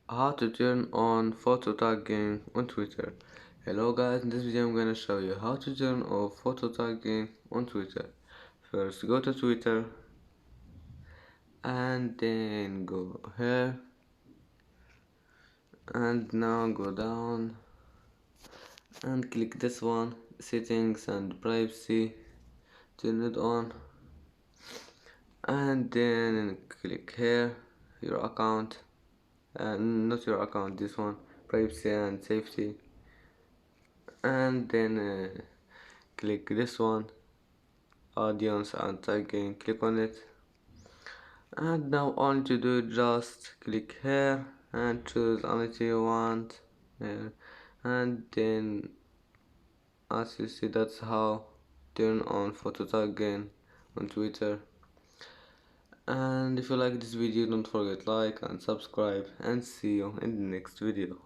How to turn on photo tagging on Twitter. Hello guys, in this video I'm gonna show you how to turn off photo tagging on Twitter. First go to Twitter and then go here and now go down and click this one, settings and privacy, turn it on and then click here, your account, not your account, this one, privacy and safety, and then click this one, audience and tagging, click on it, and now all you to do just click here and choose anything you want here, and then as you see, that's how turn on photo tagging on Twitter. And if you like this video, don't forget like and subscribe, and see you in the next video.